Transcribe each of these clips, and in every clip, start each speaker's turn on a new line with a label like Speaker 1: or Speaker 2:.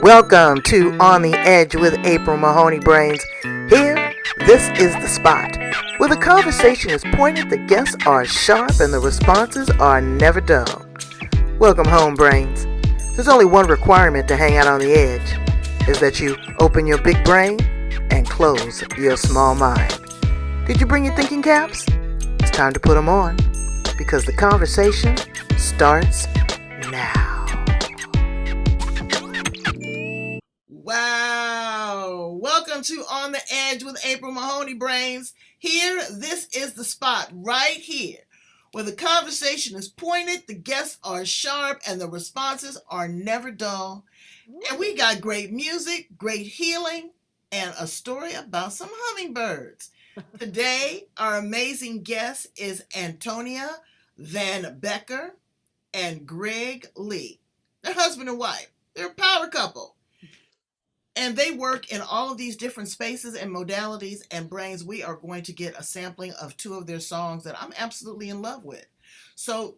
Speaker 1: Welcome to On the Edge with April Mahoney Brains. Here, this is the spot where the conversation is pointed, the guests are sharp, and the responses are never dull. Welcome home, Brains. There's only one requirement to hang out on the edge, is that you open your big brain and close your small mind. Did you bring your thinking caps? It's time to put them on, because the conversation starts now. Wow! Welcome to On the Edge with April Mahoney Brains. Here, this is the spot right here where the conversation is pointed, the guests are sharp, and the responses are never dull. And we got great music, great healing, and a story about some hummingbirds. Today, our amazing guest is Antonia Van Becker and Greg Lee. They're husband and wife. They're a power couple. And they work in all of these different spaces and modalities, and Brains, we are going to get a sampling of two of their songs that I'm absolutely in love with. So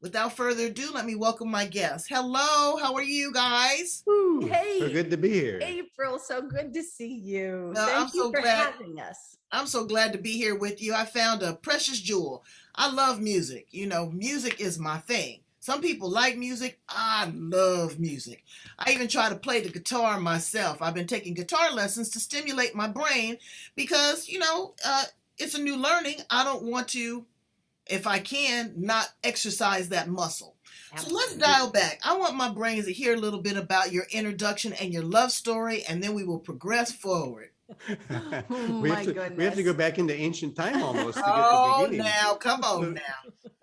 Speaker 1: without further ado, let me welcome my guests. Hello, how are you guys?
Speaker 2: Ooh,
Speaker 3: Hey,
Speaker 2: so good to be here.
Speaker 3: April, so good to see you.
Speaker 1: I'm
Speaker 3: Thank you
Speaker 1: so
Speaker 3: for
Speaker 1: glad.
Speaker 3: having us.
Speaker 1: I'm so glad to be here with you. I found a precious jewel. I love music. You know, music is my thing. Some people like music. I love music. I even try to play the guitar myself. I've been taking guitar lessons to stimulate my brain because, it's a new learning. I don't want to, if I can, not exercise that muscle. So let's dial back. I want my brains to hear a little bit about your introduction and your love story, and then we will progress forward.
Speaker 2: We have to go back into ancient time almost to get the beginning.
Speaker 1: Now, come on now.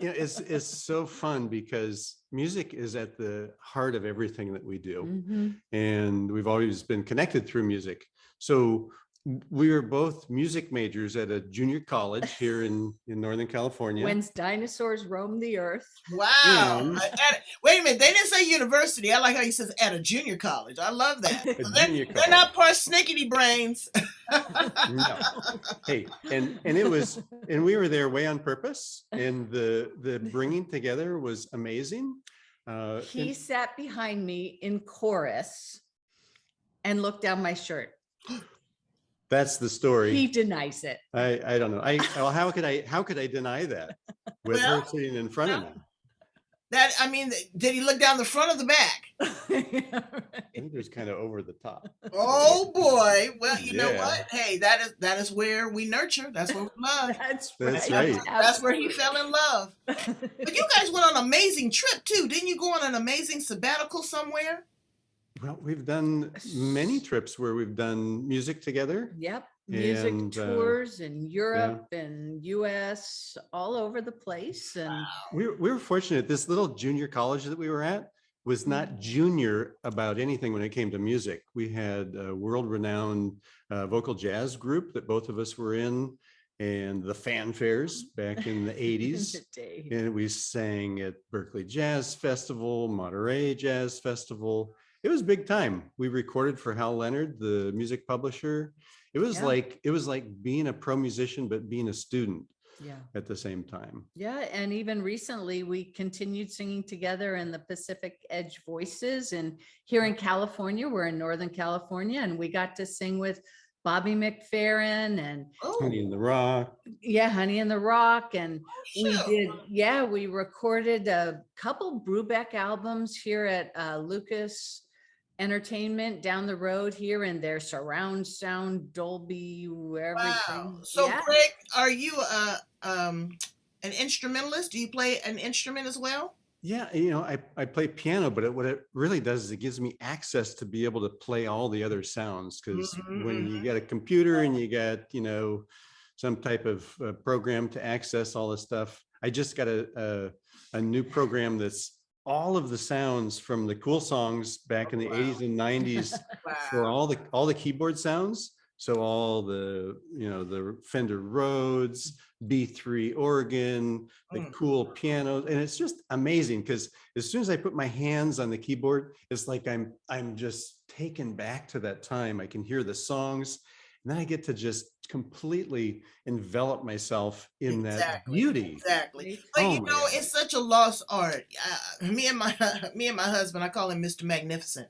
Speaker 2: It's so fun because music is at the heart of everything that we do.
Speaker 3: Mm-hmm.
Speaker 2: And we've always been connected through music. So we were both music majors at a junior college here in Northern California.
Speaker 3: When dinosaurs roamed the earth.
Speaker 1: Wow. Wait a minute. They didn't say university. I like how you says at a junior college. I love that. They're not parsnickety brains.
Speaker 2: No. Hey, and we were there way on purpose, and the bringing together was amazing.
Speaker 3: He sat behind me in chorus and looked down my shirt.
Speaker 2: That's the story.
Speaker 3: He denies it.
Speaker 2: I don't know. How could I deny that with her sitting in front of me?
Speaker 1: Did he look down the front or the back?
Speaker 2: I think it was kind of over the top.
Speaker 1: Oh boy. Well, you know what? Hey, that is where we nurture. That's where we love.
Speaker 3: That's
Speaker 2: right.
Speaker 1: That's where he fell in love. But you guys went on an amazing trip too. Didn't you go on an amazing sabbatical somewhere?
Speaker 2: Well, we've done many trips where we've done music together.
Speaker 3: Yep. Music
Speaker 2: And,
Speaker 3: tours in Europe and US, all over the place. And
Speaker 2: we were fortunate. This little junior college that we were at was not junior about anything when it came to music. We had a world-renowned vocal jazz group that both of us were in, and the fanfares back in the 80s. And we sang at Berkeley Jazz Festival, Monterey Jazz Festival. It was big time. We recorded for Hal Leonard, the music publisher. It was like being a pro musician, but being a student at the same time.
Speaker 3: Yeah. And even recently we continued singing together in the Pacific Edge Voices. And here in California, we're in Northern California, and we got to sing with Bobby McFerrin and
Speaker 2: Honey in the Rock.
Speaker 3: Yeah, Honey in the Rock. And we recorded a couple Brubeck albums here at Lucas Entertainment down the road here in their surround sound Dolby everything.
Speaker 1: Wow. So Greg, are you an instrumentalist? Do you play an instrument as well?
Speaker 2: Yeah, I play piano, but what it really does is it gives me access to be able to play all the other sounds, because when you get a computer and you got some type of program to access all this stuff, I just got a new program that's all of the sounds from the cool songs back in the 80s and 90s for all the keyboard sounds. So all the Fender Rhodes, B3 organ, the cool pianos, and it's just amazing because as soon as I put my hands on the keyboard, it's like I'm just taken back to that time. I can hear the songs, and then I get to just completely envelop myself in that beauty.
Speaker 1: Exactly. But it's such a lost art. Me and my husband, I call him Mr. Magnificent.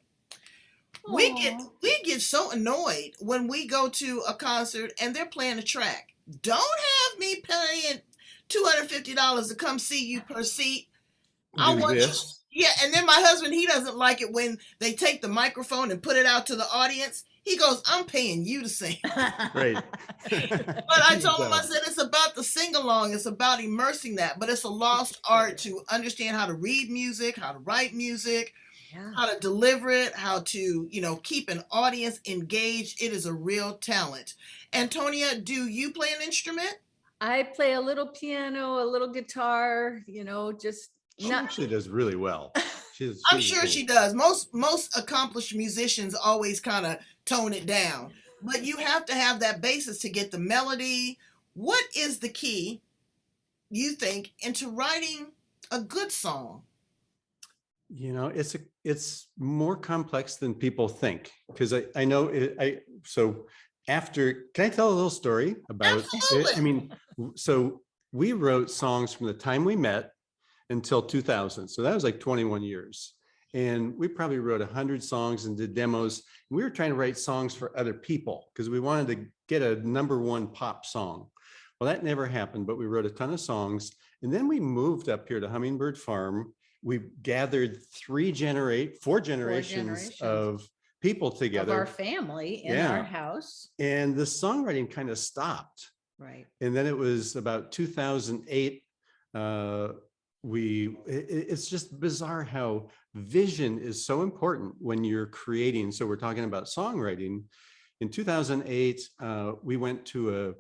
Speaker 3: Aw.
Speaker 1: we get so annoyed when we go to a concert and they're playing a track. Don't have me paying $250 to come see you per seat. I
Speaker 2: Do
Speaker 1: want you.
Speaker 2: this.
Speaker 1: Yeah, and then my husband, he doesn't like it when they take the microphone and put it out to the audience. He goes, I'm paying you to sing.
Speaker 2: Right.
Speaker 1: But I told him, I said, it's about the sing along. It's about immersing that. But it's a lost art to understand how to read music, how to write music,
Speaker 3: Yeah.
Speaker 1: how to deliver it, how to, keep an audience engaged. It is a real talent. Antonia, do you play an instrument?
Speaker 3: I play a little piano, a little guitar, just
Speaker 2: She
Speaker 3: not.
Speaker 2: actually does really well.
Speaker 1: I'm sure she does. Most accomplished musicians always kind of tone it down, but you have to have that basis to get the melody. What is the key, you think, into writing a good song?
Speaker 2: It's more complex than people think, because I know it. So after, can I tell a little story about it?
Speaker 1: Absolutely.
Speaker 2: I mean, so we wrote songs from the time we met until 2000. So that was like 21 years. And we probably wrote 100 songs and did demos. We were trying to write songs for other people because we wanted to get a #1 pop song. Well, that never happened, but we wrote a ton of songs. And then we moved up here to Hummingbird Farm. We gathered four generations of people together.
Speaker 3: Of our family in
Speaker 2: Yeah.
Speaker 3: our house.
Speaker 2: And the songwriting kind of stopped.
Speaker 3: Right.
Speaker 2: And then it was about 2008. It's just bizarre how vision is so important when you're creating. So we're talking about songwriting. In 2008, we went to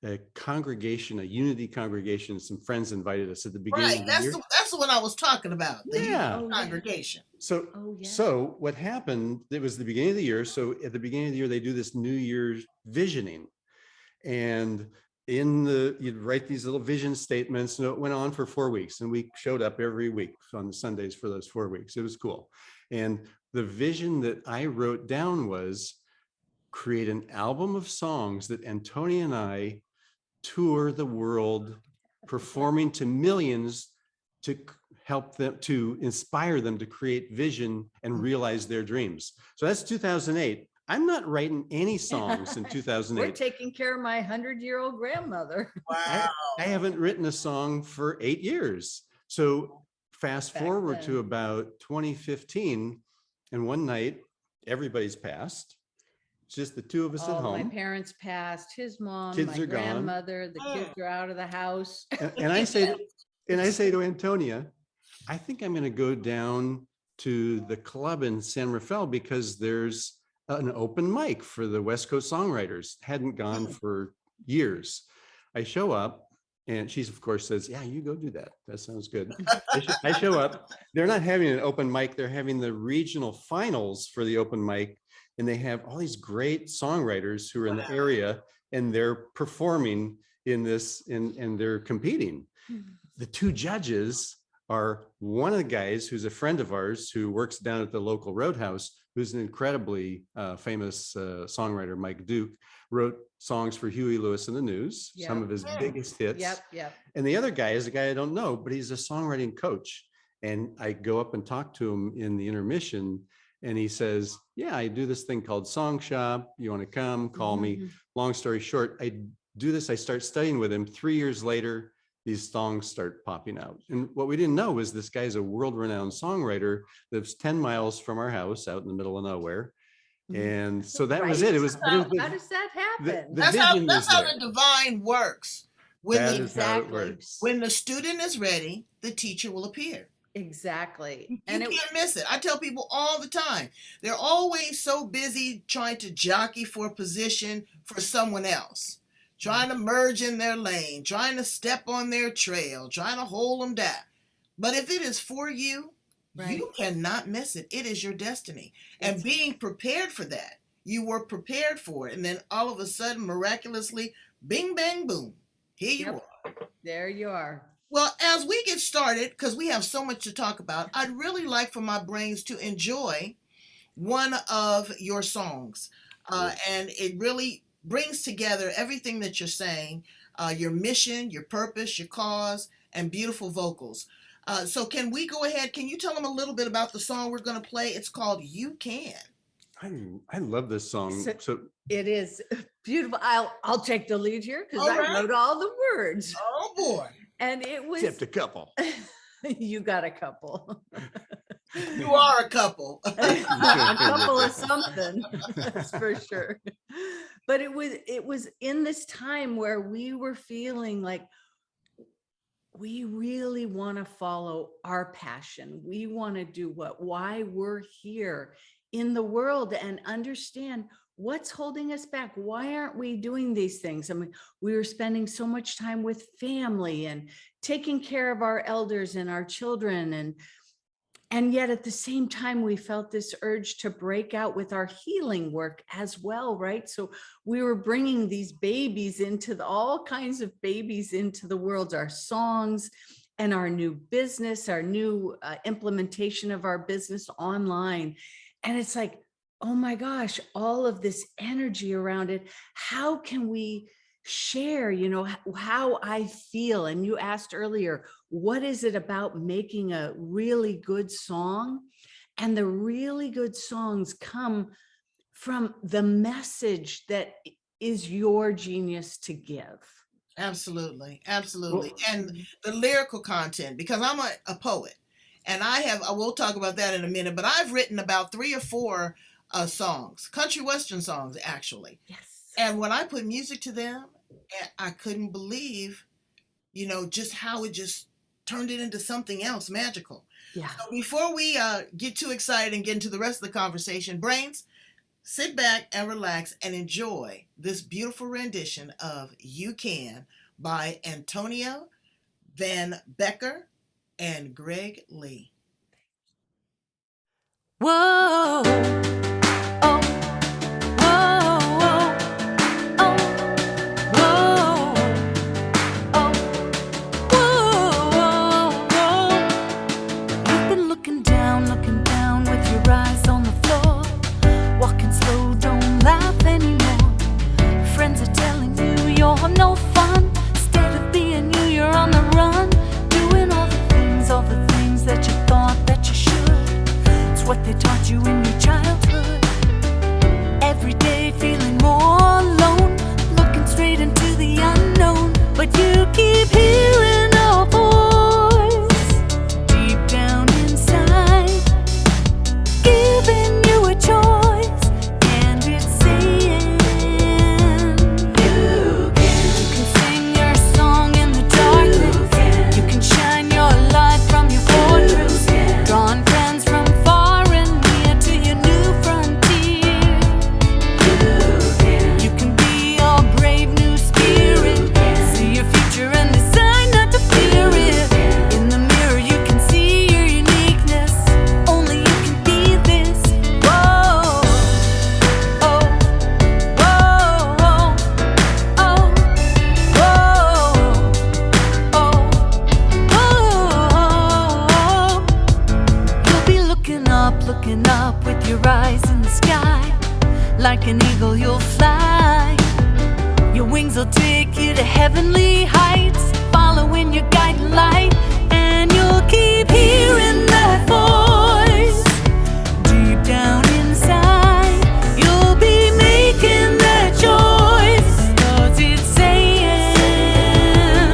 Speaker 2: a congregation, a unity congregation. Some friends invited us at the beginning of the year.
Speaker 1: That's what I was talking about. The
Speaker 2: Yeah.
Speaker 1: congregation.
Speaker 2: So what happened, it was the beginning of the year. So at the beginning of the year, they do this New Year's visioning. And you'd write these little vision statements, and it went on for 4 weeks. And we showed up every week on the Sundays for those 4 weeks. It was cool. And the vision that I wrote down was create an album of songs that Antonia and I tour the world, performing to millions to help them, to inspire them to create vision and realize their dreams. So that's 2008. I'm not writing any songs in 2008.
Speaker 3: We're taking care of my 100-year-old grandmother.
Speaker 1: Wow.
Speaker 2: I haven't written a song for 8 years. So fast
Speaker 3: Back
Speaker 2: forward
Speaker 3: then.
Speaker 2: to about 2015, and one night everybody's passed. It's just the two of us at
Speaker 3: My
Speaker 2: home.
Speaker 3: parents passed, his mom,
Speaker 2: Kids
Speaker 3: my
Speaker 2: are gone.
Speaker 3: grandmother, the kids are out of the house.
Speaker 2: And I say to Antonia, I think I'm going to go down to the club in San Rafael because there's an open mic for the West Coast songwriters. Hadn't gone for years. I show up and she's, of course, says, yeah, you go do that. That sounds good. I show up. They're not having an open mic. They're having the regional finals for the open mic. And they have all these great songwriters who are in the area, and they're performing in this, and they're competing. The two judges are one of the guys who's a friend of ours who works down at the local Roadhouse, who's an incredibly famous songwriter, Mike Duke, wrote songs for Huey Lewis and the News, some of his biggest hits.
Speaker 3: Yep.
Speaker 2: And the other guy is a guy I don't know, but he's a songwriting coach. And I go up and talk to him in the intermission, and he says, yeah, I do this thing called Song Shop. You want to come, call me. Long story short, I do this. I start studying with him. 3 years later, these songs start popping out. And what we didn't know was this guy's a world-renowned songwriter, lives 10 miles from our house out in the middle of nowhere. And so that was it. It was
Speaker 3: How does that happen?
Speaker 1: That's how the divine works. When the student is ready, the teacher will appear.
Speaker 3: Exactly.
Speaker 1: And you can't miss it. I tell people all the time, they're always so busy trying to jockey for a position for someone else, trying to merge in their lane, trying to step on their trail, trying to hold them down. But if it is for you, you cannot miss it. It is your destiny. And being prepared for that, you were prepared for it. And then all of a sudden, miraculously, bing, bang, boom, here you are.
Speaker 3: There you are.
Speaker 1: Well, as we get started, because we have so much to talk about, I'd really like for my brains to enjoy one of your songs. And it really brings together everything that you're saying, your mission, your purpose, your cause, and beautiful vocals. So can we go ahead? Can you tell them a little bit about the song we're going to play? It's called You Can.
Speaker 2: I love this song. So
Speaker 3: It is beautiful. I'll take the lead here because
Speaker 1: All
Speaker 3: I
Speaker 1: right.
Speaker 3: wrote all the words.
Speaker 1: Oh boy.
Speaker 3: And it was
Speaker 2: except a couple.
Speaker 3: you got a couple.
Speaker 1: You are a couple.
Speaker 3: A couple of something, that's for sure. But it was in this time where we were feeling like we really want to follow our passion. We want to do why we're here in the world and understand what's holding us back. Why aren't we doing these things? I mean, we were spending so much time with family and taking care of our elders and our children. And yet at the same time, we felt this urge to break out with our healing work as well, right? So we were bringing these babies all kinds of babies into the world, our songs and our new business, our new implementation of our business online. And it's like, oh my gosh, all of this energy around it. How can we share, how I feel? And you asked earlier, what is it about making a really good song? And the really good songs come from the message that is your genius to give.
Speaker 1: Absolutely. Absolutely. And the lyrical content, because I'm a poet and I will talk about that in a minute, but I've written about 3 or 4 songs, country western songs, actually.
Speaker 3: Yes.
Speaker 1: And when I put music to them, I couldn't believe, just how it just turned it into something else magical.
Speaker 3: Yeah.
Speaker 1: So before we get too excited and get into the rest of the conversation, Brains, sit back and relax and enjoy this beautiful rendition of You Can by Antonia, Van Becker, and Greg Lee.
Speaker 4: Whoa. No fun. Instead of being you, you're on the run, doing all the things that you thought that you should. It's what they taught you in your childhood. Every day feeling more alone, looking straight into the unknown, but you keep hearing a voice deep down inside, giving you a choice, and it's saying like an eagle, you'll fly. Your wings will take you to heavenly heights, following your guiding light, and you'll keep hearing that voice deep down inside. You'll be making that choice, 'cause it's saying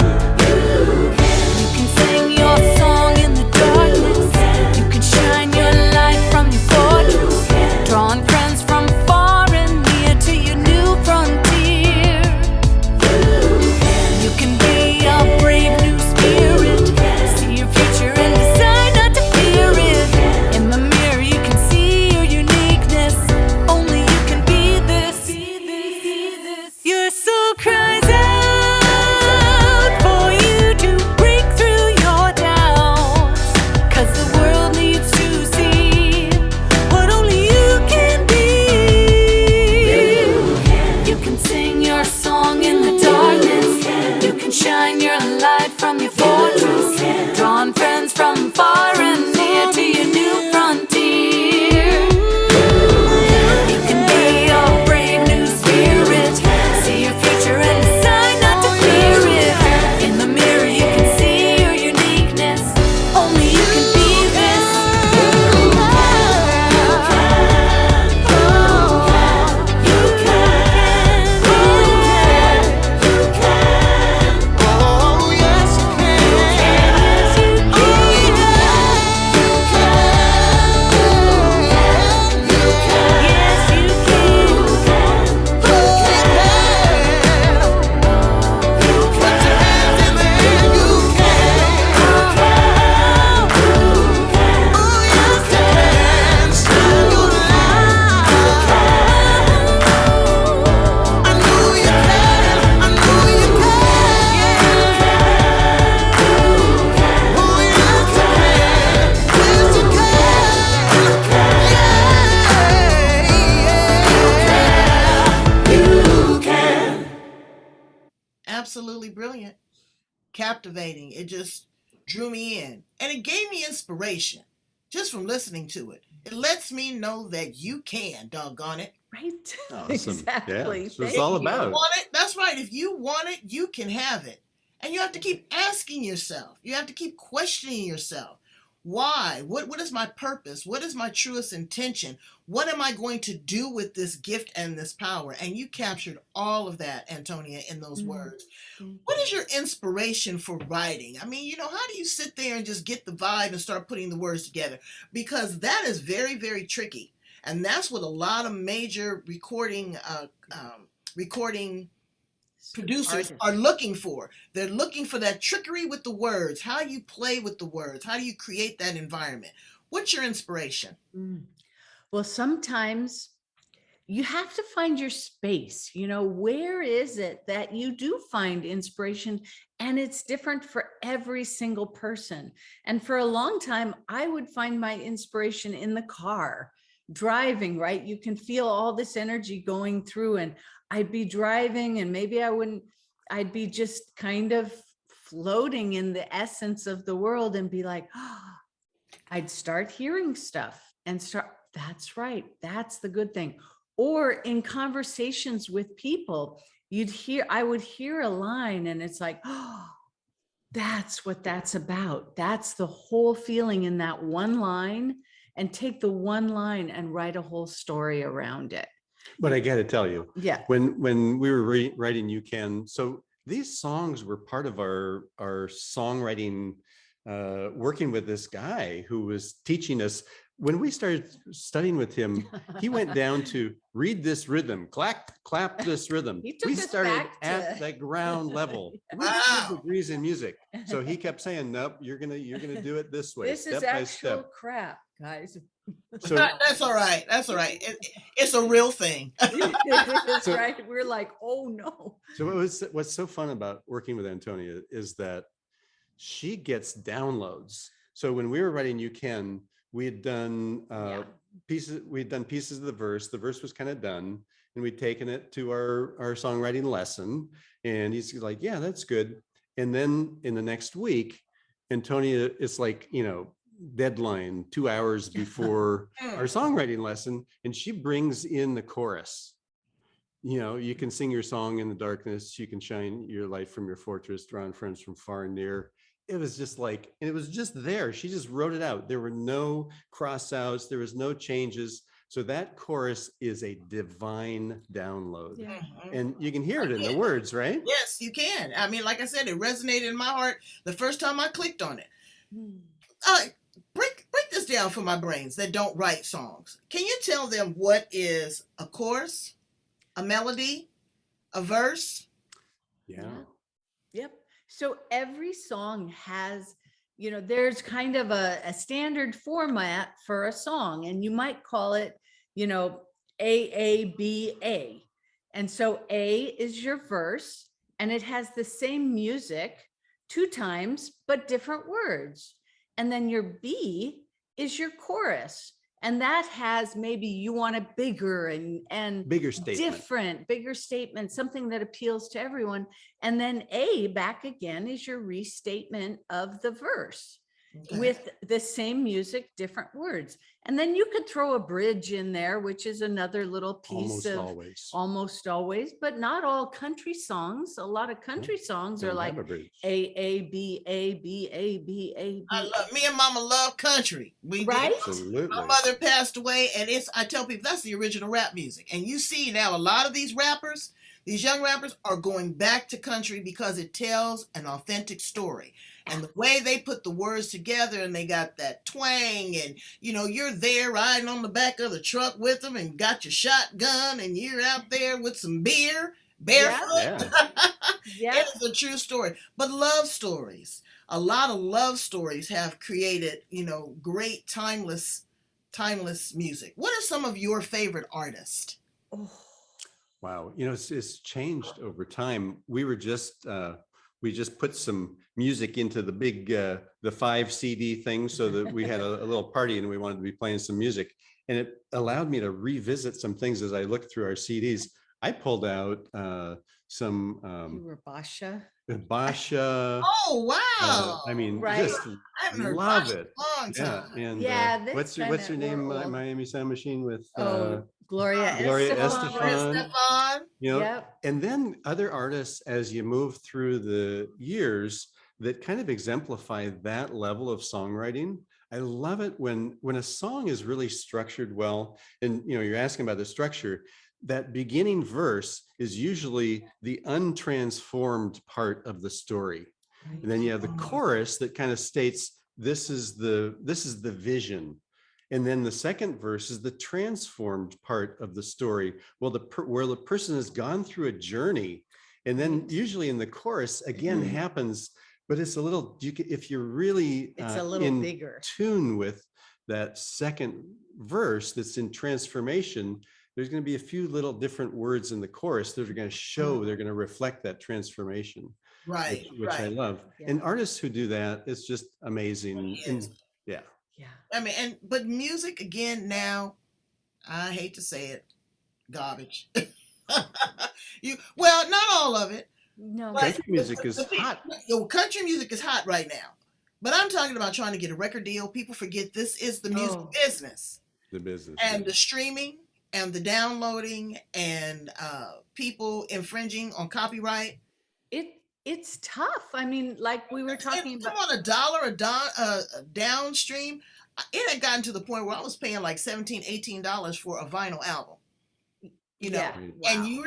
Speaker 4: you can sing your song in the darkness, you can shine your light from your fortress, drawing friends from far and near to your new frontier. You can be a brave new spirit, see your future and decide not to fear
Speaker 1: absolutely brilliant, captivating. It just drew me in, and it gave me inspiration just from listening to it. It lets me know that you can, doggone it.
Speaker 3: Right.
Speaker 2: Awesome.
Speaker 3: Exactly.
Speaker 2: Yeah, that's what it's
Speaker 3: Thank
Speaker 2: all
Speaker 3: you.
Speaker 2: about.
Speaker 1: Want it? That's right. If you want it, you can have it. And you have to keep asking yourself. You have to keep questioning yourself. Why? What is my purpose? What is my truest intention? What am I going to do with this gift and this power? And you captured all of that, Antonia, in those words. What is your inspiration for writing? I mean, how do you sit there and just get the vibe and start putting the words together? Because that is very, very tricky. And that's what a lot of major recording producers are looking for. They're looking for that trickery with the words. How you play with the words. How do you create that environment? What's your inspiration?
Speaker 3: Well, sometimes you have to find your space. Where is it that you do find inspiration? And it's different for every single person. And for a long time, I would find my inspiration in the car, driving, right? You can feel all this energy going through, and I'd be driving and maybe I'd be just kind of floating in the essence of the world and be like, I'd start hearing stuff and that's right. That's the good thing. Or in conversations with people, I would hear a line and it's like, that's what that's about. That's the whole feeling in that one line, and take the one line and write a whole story around it.
Speaker 2: But I got to tell you,
Speaker 3: Yeah.
Speaker 2: when we were writing You Can, so these songs were part of our songwriting, working with this guy who was teaching us. When we started studying with him, he went down to read this rhythm, clap this rhythm. We started at the ground level.
Speaker 1: Wow.
Speaker 2: 2 degrees in music. So he kept saying, nope, you're gonna do it this way.
Speaker 3: This is actual crap, guys.
Speaker 2: So
Speaker 1: That's all right. That's all right. It's a real thing.
Speaker 3: That's right. We're like, oh no.
Speaker 2: So what's so fun about working with Antonia is that she gets downloads. So when we were writing You Can, we had done pieces of the verse. The verse was kind of done, and we'd taken it to our songwriting lesson, and he's like, yeah, that's good. And then in the next week, Antonia is like, deadline 2 hours before our songwriting lesson, and she brings in the chorus. You can sing your song in the darkness, you can shine your light from your fortress, draw friends from far and near. It was just like, and it was just there. She just wrote it out. There were no cross outs. There was no changes. So that chorus is a divine download.
Speaker 3: Yeah.
Speaker 2: And you can hear it in the words, right?
Speaker 1: Yes, you can. I mean, like I said, it resonated in my heart the first time I clicked on it. Break this down for my brains that don't write songs. Can you tell them what is a chorus, a melody, a verse?
Speaker 2: Yeah.
Speaker 3: Yep. So every song has, there's kind of a standard format for a song, and you might call it, AABA. And so A is your verse, and it has the same music 2 times, but different words. And then your B is your chorus. And that has, maybe you want a bigger and
Speaker 2: Bigger statement.
Speaker 3: different, bigger statement, something that appeals to everyone. And then A back again is your restatement of the verse. With the same music, different words. And then you could throw a bridge in there, which is another little piece almost always, but not all country songs. A lot of country songs are like A, B, A, B, A, B, A, B.
Speaker 1: Me and Mama love country. We
Speaker 3: right?
Speaker 2: Absolutely.
Speaker 1: My mother passed away, and I tell people that's the original rap music. And you see now a lot of these rappers, these young rappers, are going back to country because it tells an authentic story. And the way they put the words together, and they got that twang, and you're there riding on the back of the truck with them and got your shotgun, and you're out there with some beer, barefoot.
Speaker 3: Yeah.
Speaker 1: It is a true story. But love stories, a lot of love stories have created, great timeless music. What are some of your favorite artists?
Speaker 2: Wow. It's changed over time. We just put some music into the big, the 5 CD thing, so that we had a little party and we wanted to be playing some music. And it allowed me to revisit some things as I looked through our CDs. I pulled out some
Speaker 3: You were Basha.
Speaker 2: Basha.
Speaker 1: Oh, wow.
Speaker 2: I mean,
Speaker 3: Right.
Speaker 2: just
Speaker 1: I haven't heard
Speaker 2: love
Speaker 1: Basha
Speaker 2: it.
Speaker 1: in a long
Speaker 2: Yeah,
Speaker 1: time.
Speaker 2: and
Speaker 3: Yeah,
Speaker 2: what's
Speaker 3: that's
Speaker 2: your
Speaker 3: kinda-
Speaker 2: name?
Speaker 3: we're old.
Speaker 2: Miami Sound Machine with
Speaker 3: Oh, Gloria
Speaker 2: Gloria
Speaker 3: Estefan.
Speaker 1: Gloria
Speaker 2: Estefan.
Speaker 1: Estefan.
Speaker 2: You know,
Speaker 3: Yep.
Speaker 2: and then other artists as you move through the years that kind of exemplify that level of songwriting. I love it when a song is really structured well, and you know, you're asking about the structure. That beginning verse is usually the untransformed part of the story. And then you have the chorus that kind of states this is the vision. And then the second verse is the transformed part of the story. Well, where the person has gone through a journey, and then usually in the chorus again happens, but it's a little, if you're really
Speaker 3: It's a little
Speaker 2: in
Speaker 3: bigger.
Speaker 2: tune with that second verse that's in transformation, there's going to be a few little different words in the chorus that are going to show, they're going to reflect that transformation.
Speaker 1: Right,
Speaker 2: which I
Speaker 1: right.
Speaker 2: love.
Speaker 3: Yeah.
Speaker 2: And artists who do that, it's just amazing.
Speaker 1: It
Speaker 2: And
Speaker 1: is.
Speaker 2: yeah.
Speaker 3: Yeah.
Speaker 1: I mean, but music again now, I hate to say it, garbage. Well, not all of it.
Speaker 3: No.
Speaker 1: But
Speaker 2: Country music is
Speaker 1: the pe-
Speaker 2: hot.
Speaker 1: Country music is hot right now. But I'm talking about trying to get a record deal. People forget this is the music
Speaker 3: Oh.
Speaker 1: business.
Speaker 2: The business.
Speaker 1: And the streaming and the downloading and people infringing on copyright.
Speaker 3: It's tough. I mean, like we were talking
Speaker 1: And
Speaker 3: about.
Speaker 1: come on, $1 downstream. It had gotten to the point where I was paying like $17, $18 for a vinyl album. You know,
Speaker 3: Yeah.
Speaker 1: and
Speaker 3: Wow.
Speaker 1: you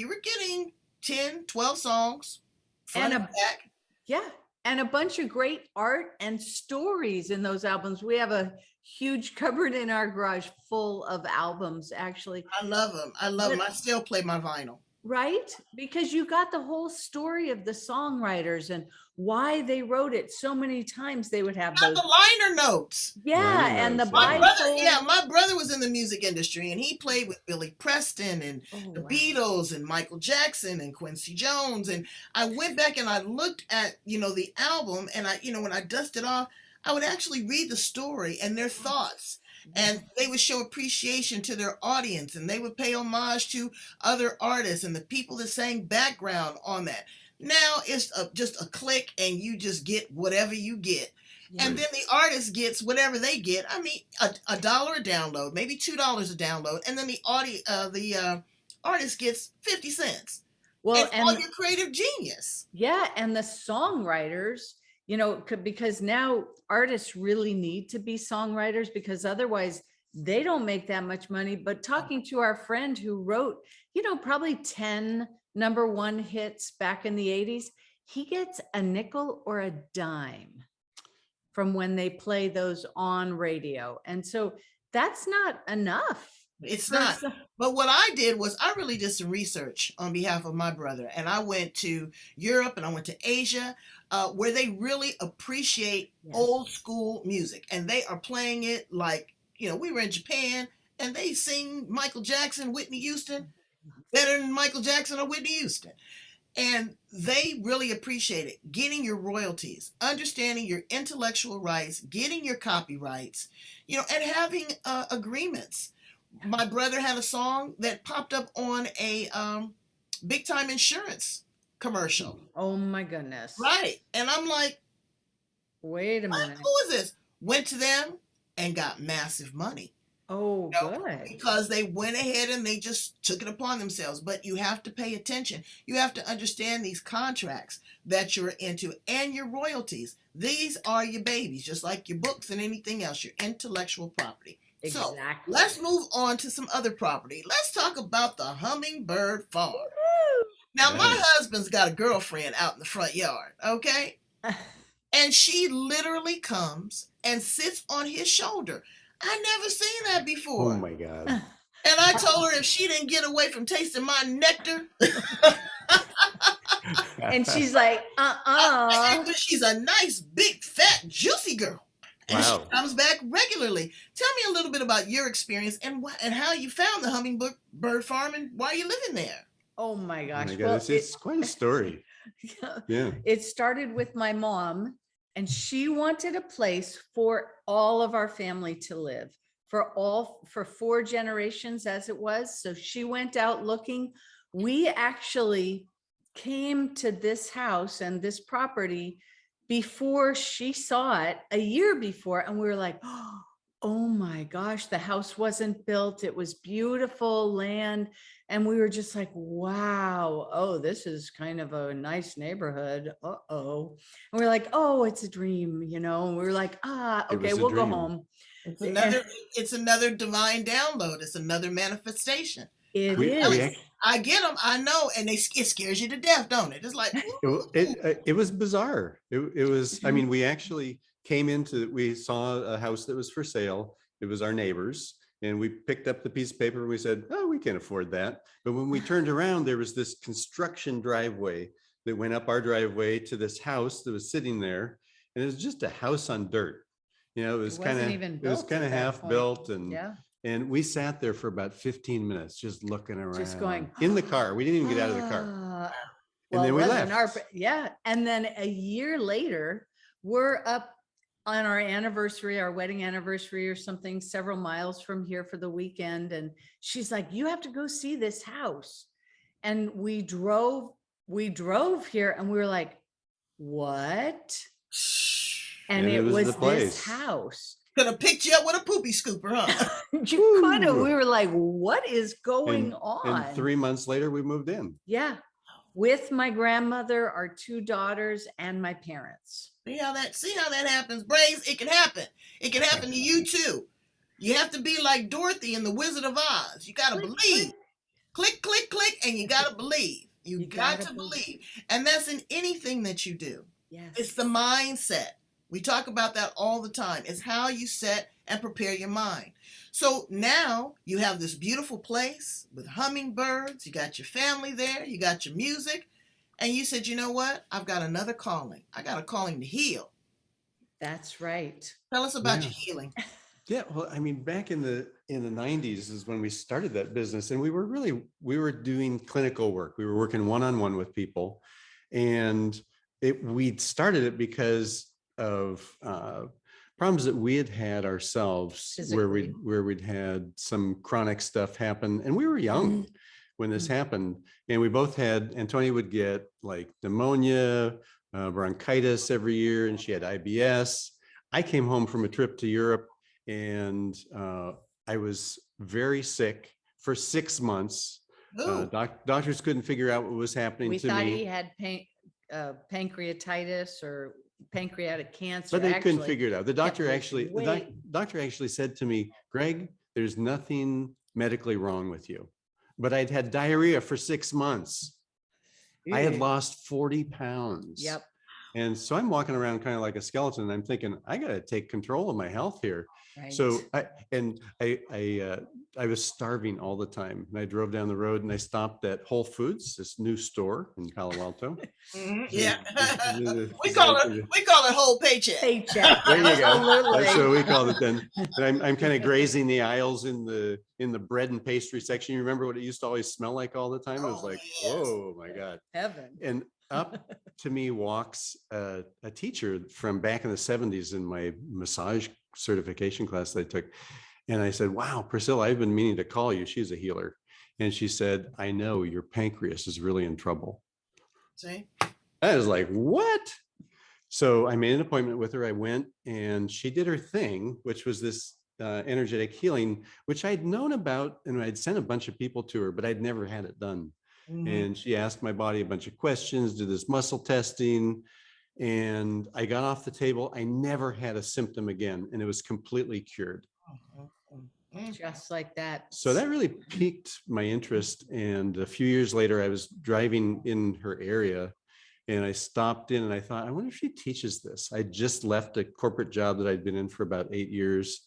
Speaker 1: were getting 10, 12 songs front
Speaker 3: And
Speaker 1: and back.
Speaker 3: Yeah. And a bunch of great art and stories in those albums. We have a huge cupboard in our garage full of albums, actually.
Speaker 1: I love them. I still play my vinyl.
Speaker 3: Right? Because you got the whole story of the songwriters and why they wrote it. So many times they would have
Speaker 1: Not
Speaker 3: those.
Speaker 1: the liner notes.
Speaker 3: Yeah.
Speaker 2: Liner
Speaker 3: And the
Speaker 2: notes,
Speaker 1: My
Speaker 2: yeah.
Speaker 3: bifold.
Speaker 1: my brother was in the music industry and he played with Billy Preston and
Speaker 3: Oh,
Speaker 1: the
Speaker 3: wow.
Speaker 1: Beatles and Michael Jackson and Quincy Jones. And I went back and I looked at, the album, and when I dusted off, I would actually read the story and their thoughts. And they would show appreciation to their audience, and they would pay homage to other artists and the people that sang background on that. Now it's just a click and you just get whatever you get.
Speaker 3: Yeah.
Speaker 1: And then the artist gets whatever they get. I mean, $1 a download, maybe $2 a download, and then the artist gets 50 cents.
Speaker 3: Well,
Speaker 1: and all your creative genius.
Speaker 3: Yeah, and the songwriters, because now artists really need to be songwriters because otherwise they don't make that much money. But talking to our friend who wrote, probably 10 number one hits back in the 80s, he gets a nickel or a dime from when they play those on radio. And so that's not enough.
Speaker 1: It's not. But what I did was I really did some research on behalf of my brother. And I went to Europe and I went to Asia, where they really appreciate old school music. And they are playing it like, we were in Japan and they sing Michael Jackson, Whitney Houston better than Michael Jackson or Whitney Houston. And they really appreciate it. Getting your royalties, understanding your intellectual rights, getting your copyrights, and having agreements. My brother had a song that popped up on a big time insurance commercial.
Speaker 3: Oh my goodness.
Speaker 1: Right. And I'm like,
Speaker 3: wait a minute.
Speaker 1: Who is this? Went to them and got massive money.
Speaker 3: Oh, good.
Speaker 1: Because they went ahead and they just took it upon themselves. But you have to pay attention. You have to understand these contracts that you're into and your royalties. These are your babies, just like your books and anything else, your intellectual property.
Speaker 3: Exactly.
Speaker 1: So let's move on to some other property. Let's talk about the Hummingbird Farm. Now, my husband's got a girlfriend out in the front yard, okay? And she literally comes and sits on his shoulder. I never seen that before.
Speaker 2: Oh my God.
Speaker 1: And I told her if she didn't get away from tasting my nectar.
Speaker 3: And she's like,
Speaker 1: But she's a nice, big, fat, juicy girl. And
Speaker 2: Wow.
Speaker 1: she comes back regularly. Tell me a little bit about your experience and how you found the Hummingbird Farm and why you're living there.
Speaker 3: Oh my
Speaker 2: Oh
Speaker 3: gosh.
Speaker 2: my God.
Speaker 3: Well,
Speaker 2: It's quite a story. Yeah.
Speaker 3: it started with my mom, and she wanted a place for all of our family to live, for 4 generations as it was. So she went out looking. We actually came to this house and this property before she saw it, a year before, and we were like, oh my gosh, the house wasn't built. It was beautiful land. And we were just like, wow, oh, this is kind of a nice neighborhood. Uh-oh. And we're like, oh, it's a dream, you know. And we were like, okay, we'll go home.
Speaker 1: It's another divine download. It's another manifestation.
Speaker 3: It is.
Speaker 1: I get them. I know, and it scares you to death, don't it? It's like
Speaker 2: it was bizarre. It was. I mean, we actually came into. We saw a house that was for sale. It was our neighbor's, and we picked up the piece of paper and we said, "Oh, we can't afford that." But when we turned around, there was this construction driveway that went up our driveway to this house that was sitting there, and it was just a house on dirt. You know, it was kind of half built, and
Speaker 3: yeah.
Speaker 2: And we sat there for about 15 minutes, just looking around,
Speaker 3: just going
Speaker 2: in the car. We didn't even get out of the car. And then we left.
Speaker 3: And then a year later, we're up on our anniversary, our wedding anniversary or something, several miles from here for the weekend. And she's like, you have to go see this house. And we drove here and we were like, what? And it was this house.
Speaker 1: Could have picked you up with a poopy scooper, huh?
Speaker 3: You could have. We were like, what is going on?
Speaker 2: And 3 months later, we moved in.
Speaker 3: Yeah. With my grandmother, our 2 daughters, and my parents.
Speaker 1: See how that happens, Brains? It can happen. It can happen to you too. You have to be like Dorothy in The Wizard of Oz. You gotta believe. Click, click, click, and you gotta believe. You got to believe. And that's in anything that you do.
Speaker 3: Yes.
Speaker 1: It's the mindset. We talk about that all the time. It's how you set and prepare your mind. So now you have this beautiful place with hummingbirds. You got your family there. You got your music. And you said, you know what? I've got another calling. I got a calling to heal.
Speaker 3: That's right.
Speaker 1: Tell us about your healing.
Speaker 2: Yeah, well, I mean, back in the 90s is when we started that business, and we were doing clinical work. We were working one-on-one with people, and we started it because of problems that we had ourselves,
Speaker 3: physically,
Speaker 2: where we'd had some chronic stuff happen, and we were young when this happened, and we both had. Antonia would get like pneumonia, bronchitis every year, and she had IBS. I came home from a trip to Europe, and I was very sick for 6 months. Doctors couldn't figure out what was happening to me.
Speaker 3: We thought he had pancreatitis or pancreatic cancer,
Speaker 2: but they couldn't figure it out. The doctor actually said to me, Greg, there's nothing medically wrong with you. But I'd had diarrhea for 6 months. I had lost 40 pounds.
Speaker 3: Yep.
Speaker 2: And so I'm walking around kind of like a skeleton, and I'm thinking, I got to take control of my health here. Right. So I was starving all the time, and I drove down the road and I stopped at Whole Foods, this new store in Palo Alto.
Speaker 1: Yeah, we call it whole paycheck.
Speaker 3: Paycheck.
Speaker 2: There you go. Absolutely. That's what we called it then. And I'm kind of grazing the aisles in the bread and pastry section. You remember what it used to always smell like all the time? It was like, yes. Oh my God,
Speaker 3: heaven.
Speaker 2: And up to me walks a teacher from back in the 70s in my massage certification class that I took. And I said, wow, Priscilla, I've been meaning to call you. She's a healer. And she said, I know your pancreas is really in trouble.
Speaker 1: See?
Speaker 2: I was like, what? So I made an appointment with her. I went, and she did her thing, which was this energetic healing, which I'd known about, and I'd sent a bunch of people to her, but I'd never had it done. And she asked my body a bunch of questions, did this muscle testing, and I got off the table. I never had a symptom again, and it was completely cured.
Speaker 3: Just like that.
Speaker 2: So that really piqued my interest. And a few years later, I was driving in her area, and I stopped in, and I thought, I wonder if she teaches this. I just left a corporate job that I'd been in for about 8 years.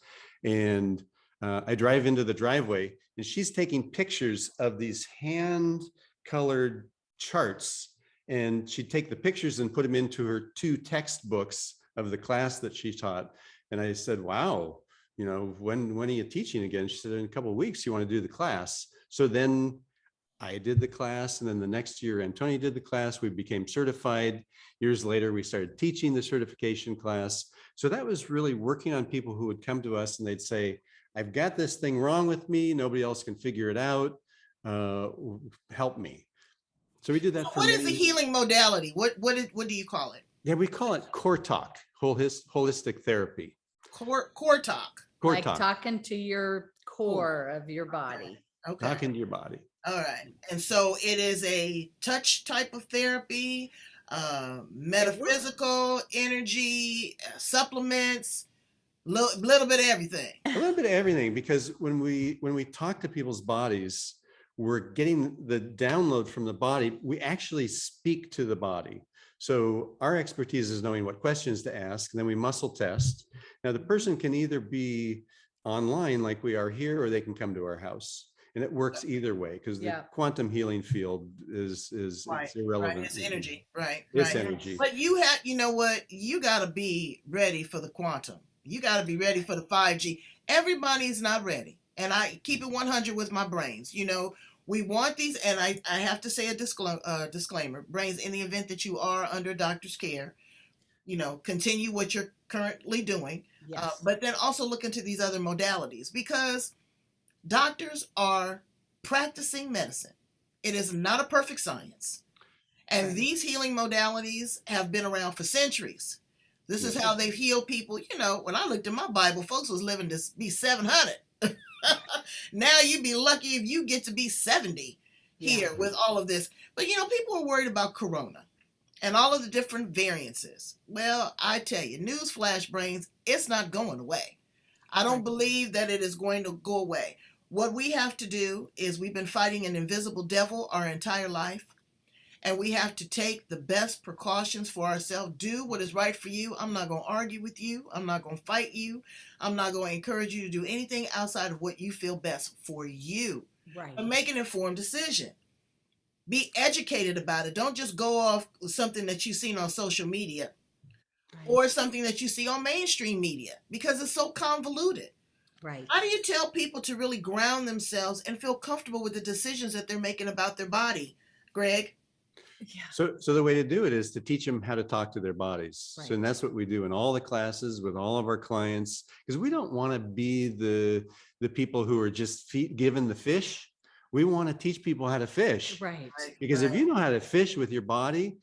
Speaker 2: And I drive into the driveway, and she's taking pictures of these hand-colored charts. And she'd take the pictures and put them into her 2 textbooks of the class that she taught. And I said, wow, you know, when are you teaching again? She said, in a couple of weeks, you want to do the class. So then I did the class. And then the next year, Antonia did the class. We became certified. Years later, we started teaching the certification class. So that was really working on people who would come to us and they'd say, I've got this thing wrong with me. Nobody else can figure it out. Help me. So we did that.
Speaker 1: What is the healing modality? What do you call it?
Speaker 2: Yeah, we call it core talk, holistic therapy.
Speaker 1: Core talk.
Speaker 2: Core
Speaker 3: like
Speaker 2: talk.
Speaker 3: talking to your core of your body.
Speaker 1: Okay.
Speaker 2: Talking to your body.
Speaker 1: All right. And so it is a touch type of therapy, metaphysical, energy, supplements, little bit of everything.
Speaker 2: A little bit of everything, because when we talk to people's bodies, we're getting the download from the body. We actually speak to the body. So our expertise is knowing what questions to ask, and then we muscle test. Now the person can either be online like we are here, or they can come to our house. And it works either way, because the quantum healing field is
Speaker 1: right,
Speaker 2: it's irrelevant.
Speaker 1: Right. It's energy, right?
Speaker 2: It's energy.
Speaker 1: But you know what? You got to be ready for the quantum. You got to be ready for the 5G. Everybody's not ready. And I keep it 100 with my brains. You know, we want these, and I have to say a disclaimer, brains, in the event that you are under doctor's care, you know, continue what you're currently doing. Yes. But then also look into these other modalities, because doctors are practicing medicine. It is not a perfect science. And these healing modalities have been around for centuries. This is how they've healed people. You know, when I looked in my Bible, folks was living to be 700. Now you'd be lucky if you get to be 70 here with all of this. But, you know, people are worried about corona and all of the different variances. Well, I tell you, newsflash, brains, it's not going away. I don't believe that it is going to go away. What we have to do is, we've been fighting an invisible devil our entire life, and we have to take the best precautions for ourselves. Do what is right for you. I'm not going to argue with you. I'm not going to fight you. I'm not going to encourage you to do anything outside of what you feel best for you. Right. But make an informed decision. Be educated about it. Don't just go off with something that you've seen on social media or something that you see on mainstream media, because it's so convoluted. Right. How do you tell people to really ground themselves and feel comfortable with the decisions that they're making about their body, Greg?
Speaker 2: Yeah. So the way to do it is to teach them how to talk to their bodies. Right. So, and that's what we do in all the classes with all of our clients, because we don't want to be the people who are just given the fish. We want to teach people how to fish. Right. Because if you know how to fish with your body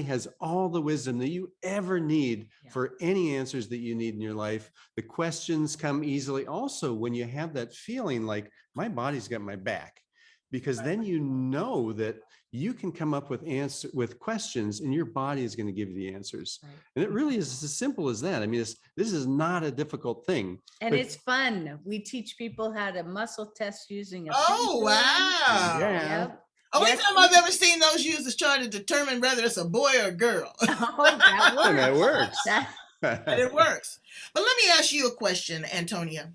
Speaker 2: has all the wisdom that you ever need for any answers that you need in your life. The questions come easily. Also, when you have that feeling like, my body's got my back, because then you know that you can come up with questions, and your body is going to give you the answers. Right. And it really is as simple as that. I mean, this is not a difficult thing.
Speaker 3: And it's fun. We teach people how to muscle test using a
Speaker 1: Oh, wow.
Speaker 2: Yeah.
Speaker 1: Yep. Only time I've ever seen those used is trying to determine whether it's a boy or a girl.
Speaker 3: Oh, that works.
Speaker 2: And that works.
Speaker 1: And it works. But let me ask you a question, Antonia.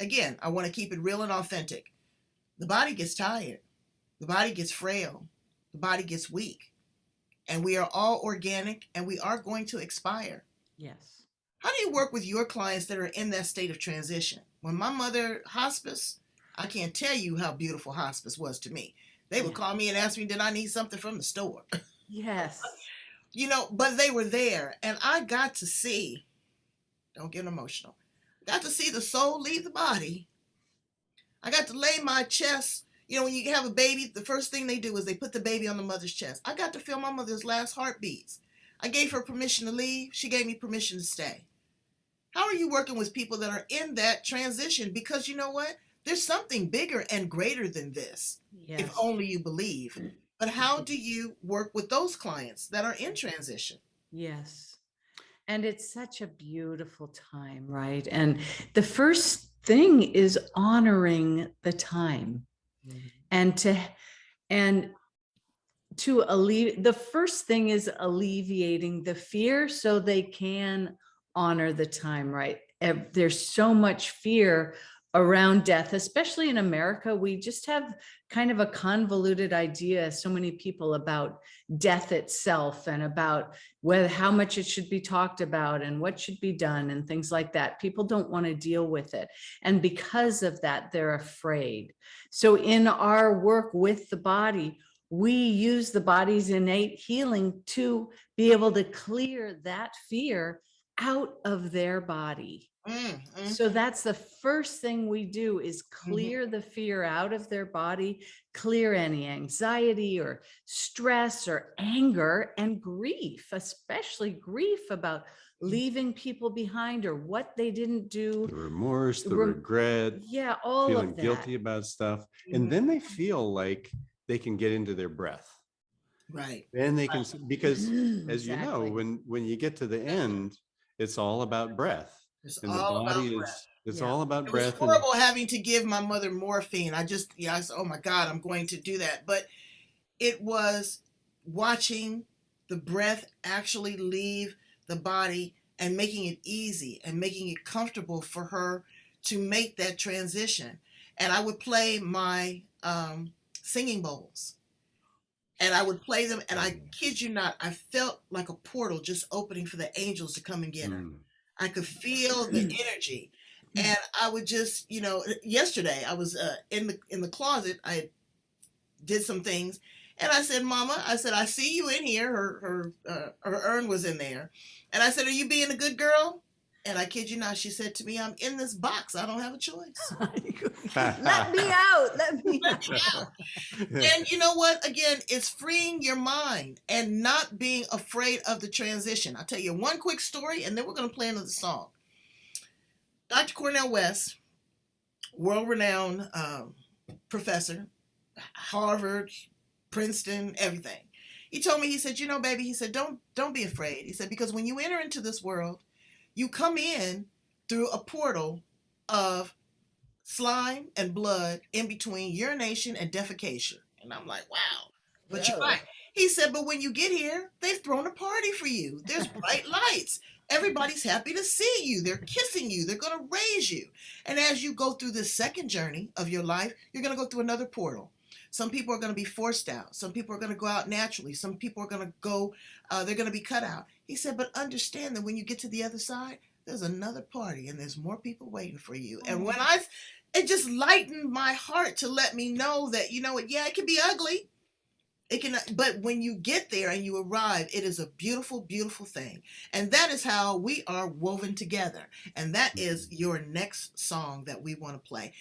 Speaker 1: Again, I want to keep it real and authentic. The body gets tired. The body gets frail. The body gets weak. And we are all organic, and we are going to expire. Yes. How do you work with your clients that are in that state of transition? When my mother hospice, I can't tell you how beautiful hospice was to me. They would call me and ask me, did I need something from the store?
Speaker 3: Yes.
Speaker 1: You know, but they were there, and I got to see, don't get emotional, got to see the soul leave the body. I got to lay my chest. You know, when you have a baby, the first thing they do is they put the baby on the mother's chest. I got to feel my mother's last heartbeats. I gave her permission to leave. She gave me permission to stay. How are you working with people that are in that transition? Because you know what? There's something bigger and greater than this, if only you believe. But how do you work with those clients that are in transition?
Speaker 3: Yes. And it's such a beautiful time, right? And the first thing is honoring the time. And to alleviate, the first thing is alleviating the fear so they can honor the time, right? There's so much fear around death, especially in America. We just have kind of a convoluted idea, so many people, about death itself and about how much it should be talked about and what should be done and things like that. People don't want to deal with it. And because of that, they're afraid. So in our work with the body, we use the body's innate healing to be able to clear that fear out of their body. So that's the first thing we do is clear the fear out of their body, clear any anxiety or stress or anger and grief, especially grief about leaving people behind or what they didn't do.
Speaker 2: The remorse, the regret,
Speaker 3: yeah, all
Speaker 2: feeling
Speaker 3: of that.
Speaker 2: guilty about stuff. And then they feel like they can get into their breath.
Speaker 1: Right.
Speaker 2: And they can, because as you know,
Speaker 3: Exactly.
Speaker 2: when you get to the end, it's all about breath.
Speaker 1: It's
Speaker 2: And the
Speaker 1: all about
Speaker 2: body
Speaker 1: breath.
Speaker 2: it's
Speaker 3: Yeah.
Speaker 2: all about
Speaker 1: It was
Speaker 2: breath.
Speaker 1: horrible having to give my mother morphine. I said, oh my God, I'm going to do that. But it was watching the breath actually leave the body and making it easy and making it comfortable for her to make that transition. And I would play my singing bowls. And I would play them, and I kid you not, I felt like a portal just opening for the angels to come and get her. I could feel the energy. And I would just, yesterday I was in the closet. I did some things, and I said, Mama, I said, I see you in here. Her urn was in there. And I said, are you being a good girl? And I kid you not, she said to me, I'm in this box. I don't have a choice.
Speaker 3: Let me out. Let me out.
Speaker 1: And you know what? Again, it's freeing your mind and not being afraid of the transition. I'll tell you one quick story, and then we're going to play another song. Dr. Cornel West, world-renowned professor, Harvard, Princeton, everything. He told me, he said, baby, he said, don't be afraid. He said, because when you enter into this world, you come in through a portal of slime and blood in between urination and defecation. And I'm like, wow, but you're right. He said, but when you get here, they've thrown a party for you. There's bright lights. Everybody's happy to see you. They're kissing you. They're going to raise you. And as you go through this second journey of your life, you're going to go through another portal. Some people are going to be forced out. Some people are going to go out naturally. Some people are going to go, they're going to be cut out. He said, but understand that when you get to the other side, there's another party and there's more people waiting for you. And when it just lightened my heart to let me know that, it can be ugly. But when you get there and you arrive, it is a beautiful, beautiful thing. And that is how we are woven together. And that is your next song that we want to play.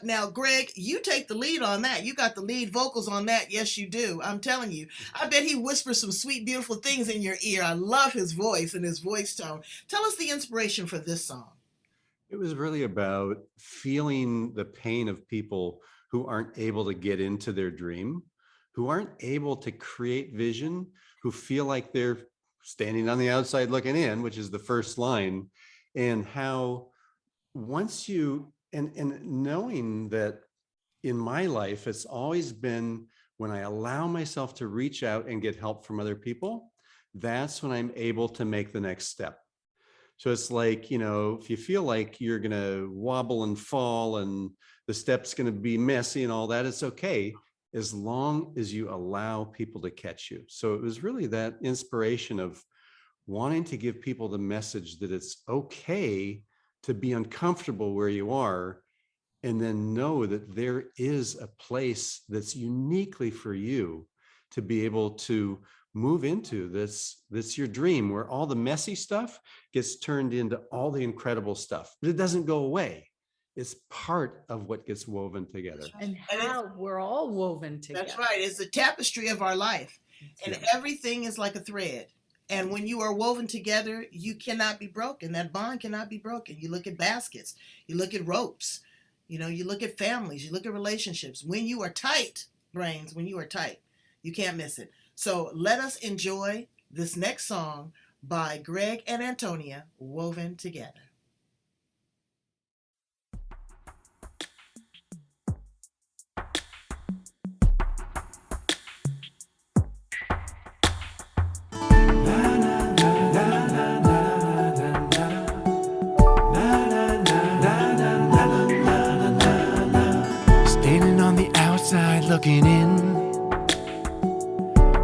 Speaker 1: Now, Greg, you take the lead on that. You got the lead vocals on that. Yes, you do. I'm telling you. I bet he whispers some sweet, beautiful things in your ear. I love his voice and his voice tone. Tell us the inspiration for this song.
Speaker 2: It was really about feeling the pain of people who aren't able to get into their dream, who aren't able to create vision, who feel like they're standing on the outside looking in, which is the first line, and how once you, and knowing that in my life, it's always been when I allow myself to reach out and get help from other people, that's when I'm able to make the next step. So it's like, if you feel like you're going to wobble and fall and the step's going to be messy and all that, it's okay, as long as you allow people to catch you. So it was really that inspiration of wanting to give people the message that it's okay to be uncomfortable where you are, and then know that there is a place that's uniquely for you to be able to move into. That's your dream, where all the messy stuff gets turned into all the incredible stuff, but it doesn't go away. It's part of what gets woven together.
Speaker 3: And how we're all woven together.
Speaker 1: That's right. It's the tapestry of our life. And everything is like a thread. And when you are woven together, you cannot be broken. That bond cannot be broken. You look at baskets. You look at ropes. You look at families. You look at relationships. When you are tight, brains, when you are tight, you can't miss it. So let us enjoy this next song by Greg and Antonia, Woven Together.
Speaker 5: Looking in,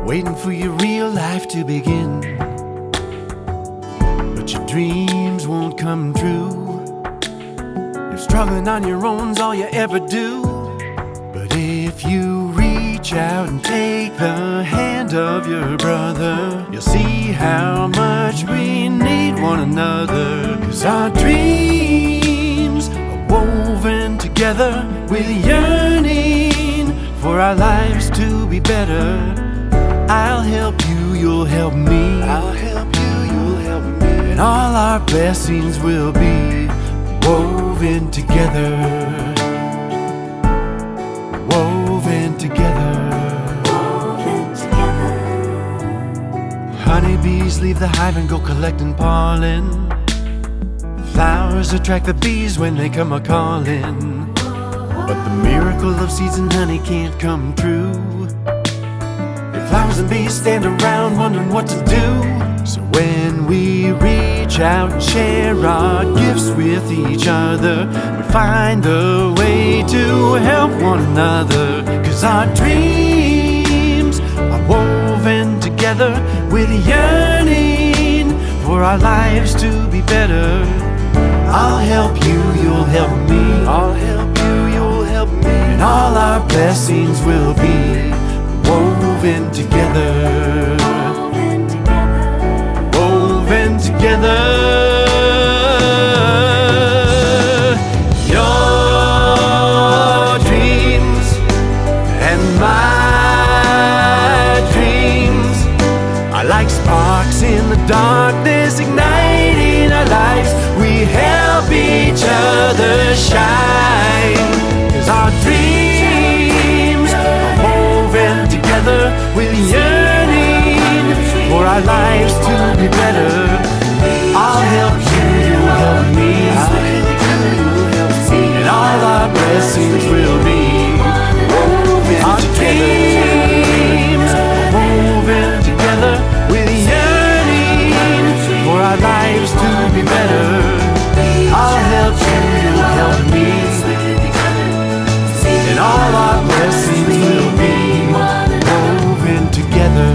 Speaker 5: waiting for your real life to begin, but your dreams won't come true. If struggling on your own's all you ever do, but if you reach reach out and take the hand of your brother, you'll see how much we need one another. 'Cause our dreams are woven together with yearning for our lives to be better. I'll help you, you'll help me. I'll help you, you'll help me. And all our blessings will be woven together. Woven together.
Speaker 4: Woven together.
Speaker 5: Honeybees leave the hive and go collecting pollen. Flowers attract the bees when they come a-calling. But the miracle of seeds and honey can't come true if flowers and bees stand around wondering what to do. So when we reach out and share our gifts with each other, we find a way to help one another. 'Cause our dreams are woven together with yearning for our lives to be better. I'll help you, you'll help me. I'll help you, you'll help me. And all our blessings will be woven together.
Speaker 4: Woven together.
Speaker 5: Woven together. Your dreams and my dreams are like sparks in the darkness, igniting our lives. We help each other shine. 'Cause our dreams are woven together with yearning for our lives to be better. I'll help you, you'll help me. And all our blessings will be woven together. Dreams are woven together with yearning for our lives to be better. I'll help you, you'll help me. And all our blessings will be woven together.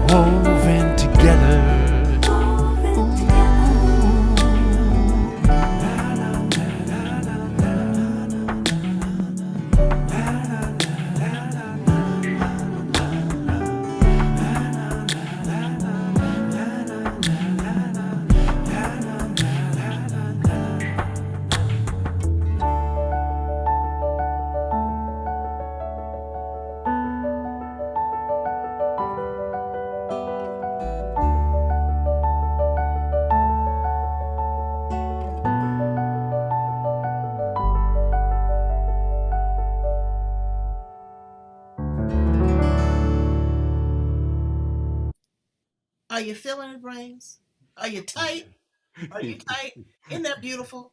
Speaker 5: Woven together.
Speaker 1: Are you feeling it, Brains? Are you tight? Are you tight? Isn't that beautiful?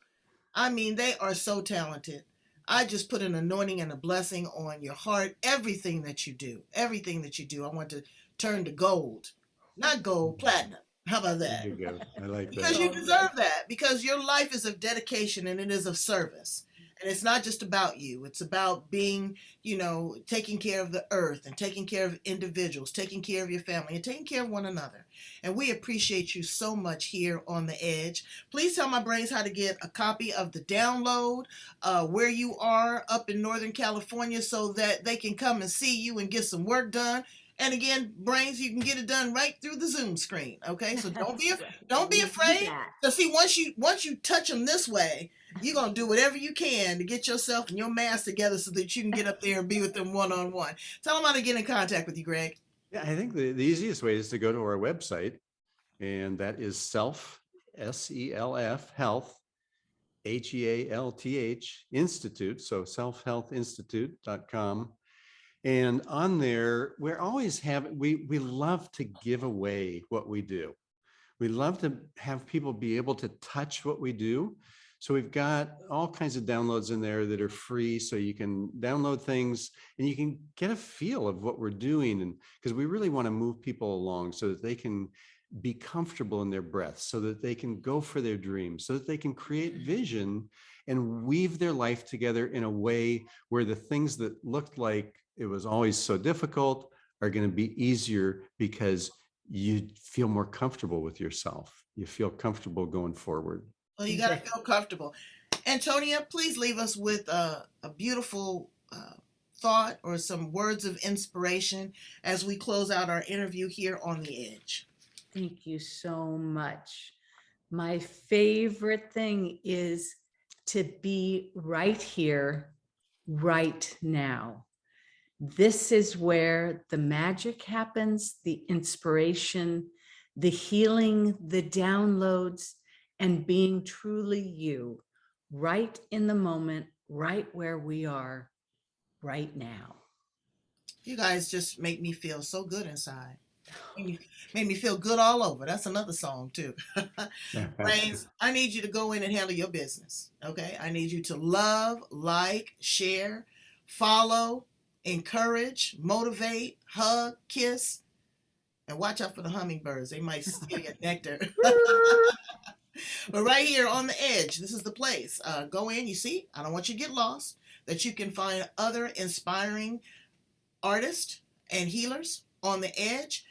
Speaker 1: I mean, they are so talented. I just put an anointing and a blessing on your heart. Everything that you do, I want to turn to gold. Not gold, platinum. How about that?
Speaker 2: There you go. I like
Speaker 1: Because
Speaker 2: that.
Speaker 1: you deserve that. Because your life is of dedication and it is of service. And it's not just about you. It's about being, taking care of the earth and taking care of individuals, taking care of your family and taking care of one another. And we appreciate you so much here on The Edge. Please tell my brains how to get a copy of the download where you are up in Northern California so that they can come and see you and get some work done. And again, brains, you can get it done right through the Zoom screen. Okay, so don't be afraid. So see, once you touch them this way, you're gonna do whatever you can to get yourself and your mass together so that you can get up there and be with them one-on-one. Tell them how to get in contact with you, Greg.
Speaker 2: Yeah, I think the easiest way is to go to our website, and that is SELF Health, HEALTH Institute, so selfhealthinstitute.com. And on there, we're always we love to give away what we do. We love to have people be able to touch what we do. So we've got all kinds of downloads in there that are free. So you can download things and you can get a feel of what we're doing. And because we really want to move people along so that they can be comfortable in their breath, so that they can go for their dreams, so that they can create vision and weave their life together in a way where the things that looked like it was always so difficult are going to be easier because you feel more comfortable with yourself. You feel comfortable going forward.
Speaker 1: Well, you got to feel comfortable. Antonia, please leave us with a beautiful thought or some words of inspiration as we close out our interview here on The Edge?
Speaker 3: Thank you so much. My favorite thing is to be right here, right now. This is where the magic happens, the inspiration, the healing, the downloads, and being truly you, right in the moment, right where we are right now.
Speaker 1: You guys just make me feel so good inside. Made me feel good all over. That's another song too. Brains, I need you to go in and handle your business. Okay. I need you to love, like, share, follow, encourage, motivate, hug, kiss, and watch out for the hummingbirds. They might steal your nectar. But right here on The Edge, this is the place. Go in, you see, I don't want you to get lost, that you can find other inspiring artists and healers on The Edge.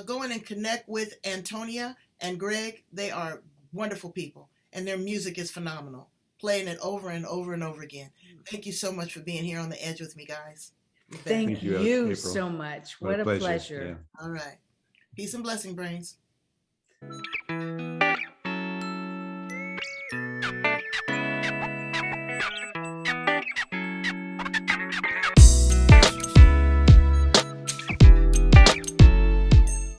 Speaker 1: Go in and connect with Antonia and Greg. They are wonderful people, and their music is phenomenal. Playing it over and over and over again. Thank you so much for being here on The Edge with me, guys.
Speaker 3: Thank
Speaker 2: you,
Speaker 3: you
Speaker 2: April.
Speaker 3: so much. What a pleasure.
Speaker 2: Yeah.
Speaker 1: All right. Peace and blessing, Brains.